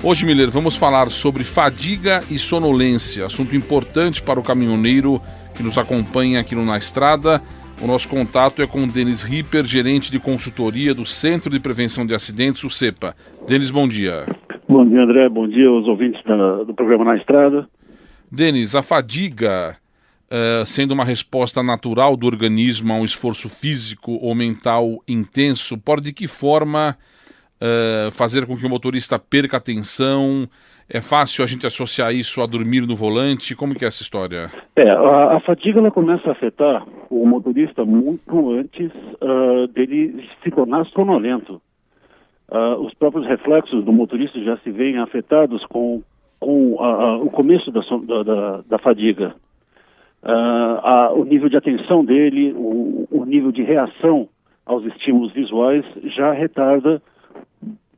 Hoje, Miller, vamos falar sobre fadiga e sonolência, assunto importante para o caminhoneiro que nos acompanha aqui no Na Estrada. O nosso contato é com o Denis Ripper, gerente de consultoria do Centro de Prevenção de Acidentes, o CEPA. Denis, bom dia. Bom dia, André. Bom dia aos ouvintes do programa Na Estrada. Denis, a fadiga, sendo uma resposta natural do organismo a um esforço físico ou mental intenso, pode de que forma fazer com que o motorista perca a atenção? É fácil a gente associar isso a dormir no volante? Como que é essa história? A fadiga ela começa a afetar o motorista muito antes dele se tornar sonolento. Os próprios reflexos do motorista já se veem afetados com o começo da fadiga. O nível de atenção dele, o nível de reação aos estímulos visuais já retarda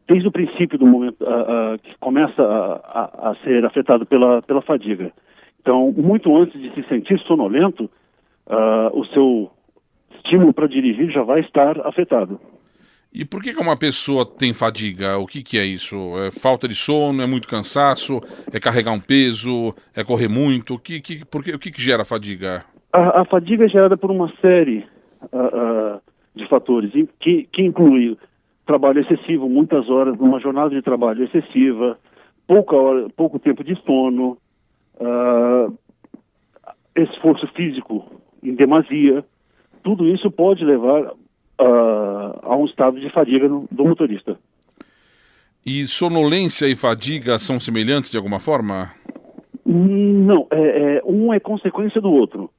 desde o princípio do momento que começa a ser afetado pela fadiga. Então, muito antes de se sentir sonolento, o seu estímulo para dirigir já vai estar afetado. E por que uma pessoa tem fadiga? O que é isso? É falta de sono? É muito cansaço? É carregar um peso? É correr muito? O que gera fadiga? A fadiga é gerada por uma série de fatores, que inclui trabalho excessivo, muitas horas numa jornada de trabalho excessiva, pouco tempo de sono, esforço físico em demasia. Tudo isso pode levar a um estado de fadiga do motorista. E sonolência e fadiga são semelhantes de alguma forma? Não, um é consequência do outro.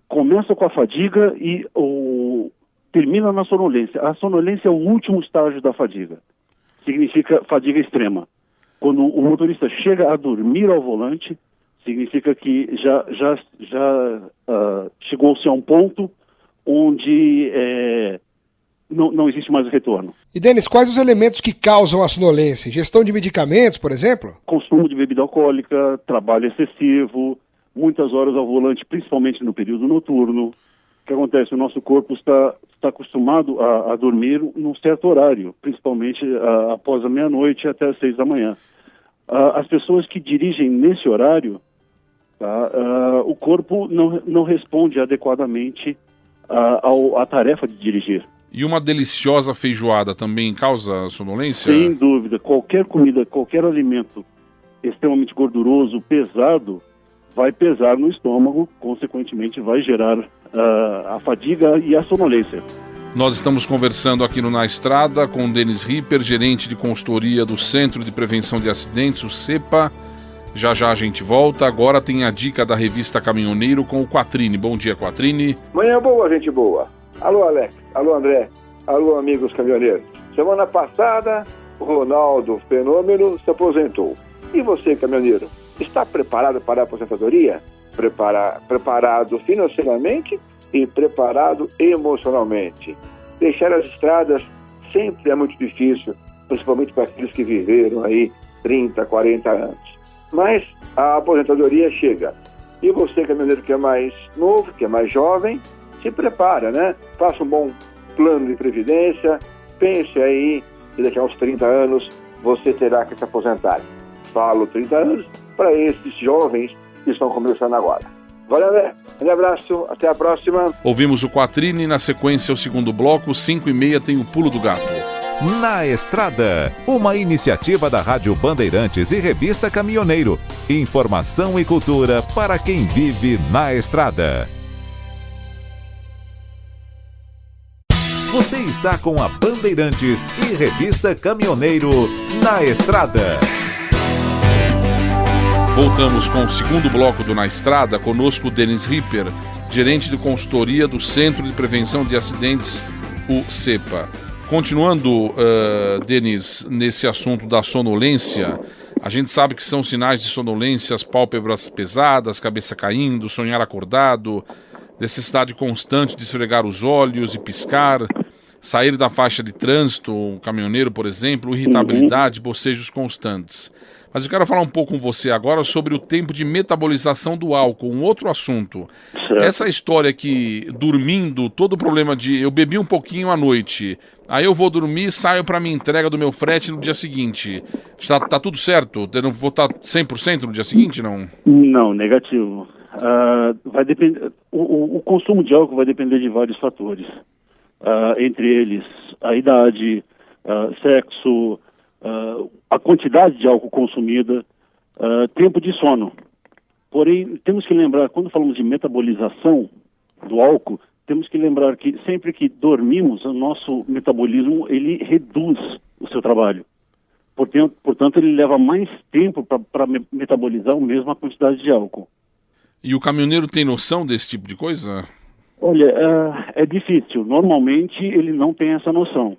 Começa com a fadiga e termina na sonolência. A sonolência é o último estágio da fadiga. Significa fadiga extrema. Quando o motorista chega a dormir ao volante, significa que já chegou-se a um ponto onde não existe mais retorno. E, Denis, quais os elementos que causam a sonolência? Ingestão de medicamentos, por exemplo? Consumo de bebida alcoólica, trabalho excessivo, muitas horas ao volante, principalmente no período noturno. O que acontece? O nosso corpo está acostumado a dormir num certo horário, principalmente após a meia-noite até as 6 da manhã. As pessoas que dirigem nesse horário, o corpo não responde adequadamente à tarefa de dirigir. E uma deliciosa feijoada também causa sonolência? Sem dúvida. Qualquer comida, qualquer alimento extremamente gorduroso, pesado, vai pesar no estômago, consequentemente vai gerar a fadiga e a sonolência. Nós estamos conversando aqui no Na Estrada com o Denis Ripper, gerente de consultoria do Centro de Prevenção de Acidentes, o CEPA. Já a gente volta. Agora tem a dica da revista Caminhoneiro com o Quattrini. Bom dia, Quattrini. Manhã boa, gente boa. Alô, Alex. Alô, André. Alô, amigos caminhoneiros. Semana passada, o Ronaldo Fenômeno se aposentou. E você, caminhoneiro, está preparado para a aposentadoria? Preparado financeiramente e preparado emocionalmente. Deixar as estradas sempre é muito difícil, principalmente para aqueles que viveram aí 30, 40 anos. Mas a aposentadoria chega. E você, caminhoneiro que é mais novo, que é mais jovem, se prepara, né? Faça um bom plano de previdência, pense aí que daqui a uns 30 anos você terá que se aposentar. Falo 30 anos para esses jovens que estão começando agora. Valeu, André. Um abraço, até a próxima. Ouvimos o Quattrini, na sequência o segundo bloco, 5h30 tem o Pulo do Gato. Na Estrada, uma iniciativa da Rádio Bandeirantes e Revista Caminhoneiro. Informação e cultura para quem vive na estrada. Você está com a Bandeirantes e Revista Caminhoneiro na Estrada. Voltamos com o segundo bloco do Na Estrada, conosco o Denis Ripper, gerente de consultoria do Centro de Prevenção de Acidentes, o CEPA. Continuando, Denis, nesse assunto da sonolência, a gente sabe que são sinais de sonolência, as pálpebras pesadas, cabeça caindo, sonhar acordado, necessidade constante de esfregar os olhos e piscar. sair da faixa de trânsito, um caminhoneiro, por exemplo, irritabilidade, bocejos constantes. Mas eu quero falar um pouco com você agora sobre o tempo de metabolização do álcool, um outro assunto. Certo. Essa história que dormindo, todo o problema de eu bebi um pouquinho à noite, aí eu vou dormir, saio para minha entrega do meu frete no dia seguinte. Tá tudo certo? Eu não vou estar 100% no dia seguinte, não? Não, negativo. Vai depender. O consumo de álcool vai depender de vários fatores. Entre eles, a idade, sexo, a quantidade de álcool consumida, tempo de sono. Porém, temos que lembrar, quando falamos de metabolização do álcool, temos que lembrar que sempre que dormimos, o nosso metabolismo ele reduz o seu trabalho. Portanto, ele leva mais tempo para metabolizar a mesma quantidade de álcool. E o caminhoneiro tem noção desse tipo de coisa? Olha, é difícil. Normalmente ele não tem essa noção.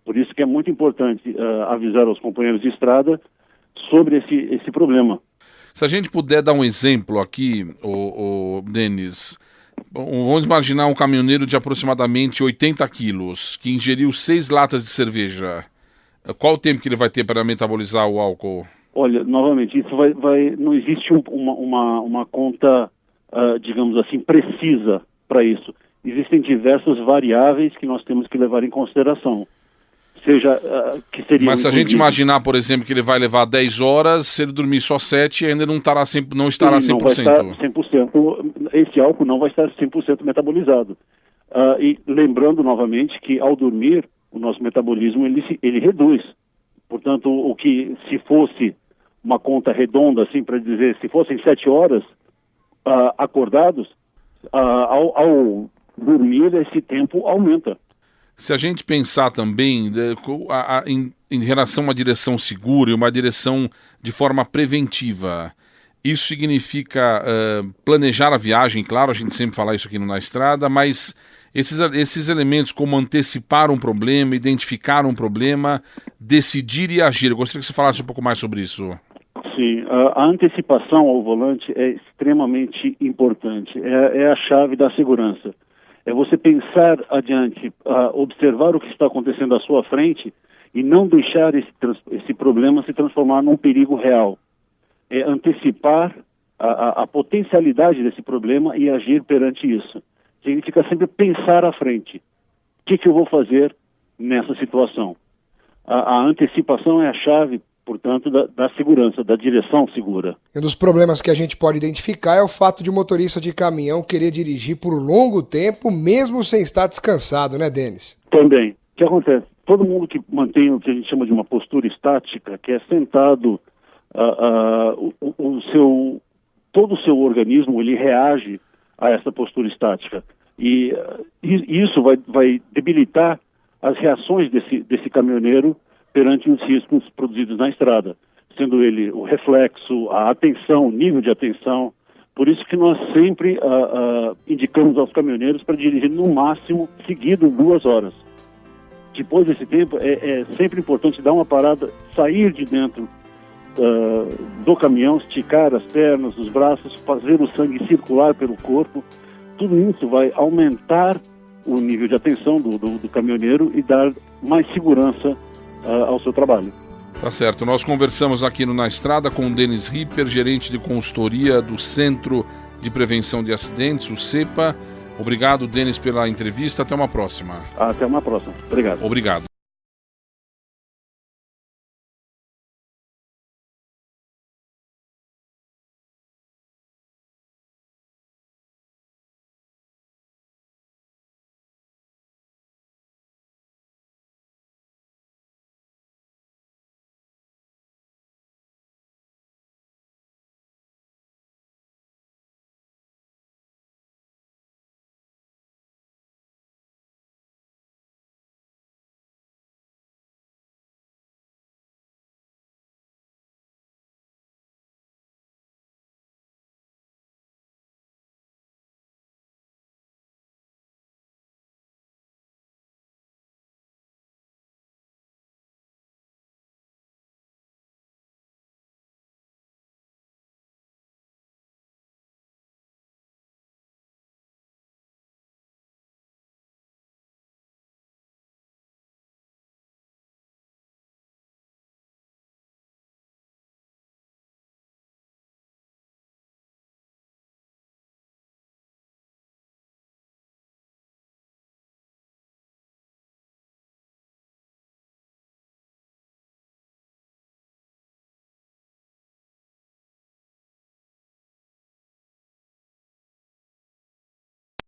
Por isso que é muito importante avisar aos companheiros de estrada sobre esse problema. Se a gente puder dar um exemplo aqui, Denis, vamos imaginar um caminhoneiro de aproximadamente 80 quilos que ingeriu 6 latas de cerveja. Qual o tempo que ele vai ter para metabolizar o álcool? Olha, novamente, isso não existe uma conta, digamos assim, precisa para isso. Existem diversas variáveis que nós temos que levar em consideração. Mas se a gente imaginar, por exemplo, que ele vai levar 10 horas, se ele dormir só 7, ainda não estará 100%. Não vai estar 100%, esse álcool não vai estar 100% metabolizado. E lembrando novamente que ao dormir, o nosso metabolismo ele reduz. Portanto, o que se fosse uma conta redonda, assim para dizer, se fossem 7 horas acordados, ao dormir esse tempo aumenta. Se a gente pensar também em relação a uma direção segura e uma direção de forma preventiva, isso significa planejar a viagem, claro, a gente sempre fala isso aqui no Na Estrada, mas esses elementos como antecipar um problema, identificar um problema, decidir e agir. Eu gostaria que você falasse um pouco mais sobre isso. Sim, a antecipação ao volante é extremamente importante, é a chave da segurança. É você pensar adiante, observar o que está acontecendo à sua frente e não deixar esse problema se transformar num perigo real. É antecipar a potencialidade desse problema e agir perante isso. Significa sempre pensar à frente. O que eu vou fazer nessa situação? A antecipação é a chave, portanto, da segurança, da direção segura. Um dos problemas que a gente pode identificar é o fato de o motorista de caminhão querer dirigir por longo tempo, mesmo sem estar descansado, né, Denis? Também. O que acontece? Todo mundo que mantém o que a gente chama de uma postura estática, que é sentado, todo o seu organismo ele reage a essa postura estática. E isso vai debilitar as reações desse caminhoneiro perante os riscos produzidos na estrada, sendo ele o reflexo, a atenção, o nível de atenção. Por isso que nós sempre indicamos aos caminhoneiros para dirigir no máximo seguido 2 horas. Depois desse tempo, é sempre importante dar uma parada, sair de dentro do caminhão, esticar as pernas, os braços, fazer o sangue circular pelo corpo. Tudo isso vai aumentar o nível de atenção do caminhoneiro e dar mais segurança ao seu trabalho. Tá certo. Nós conversamos aqui no Na Estrada com o Denis Ripper, gerente de consultoria do Centro de Prevenção de Acidentes, o CEPA. Obrigado, Denis, pela entrevista. Até uma próxima. Até uma próxima. Obrigado. Obrigado.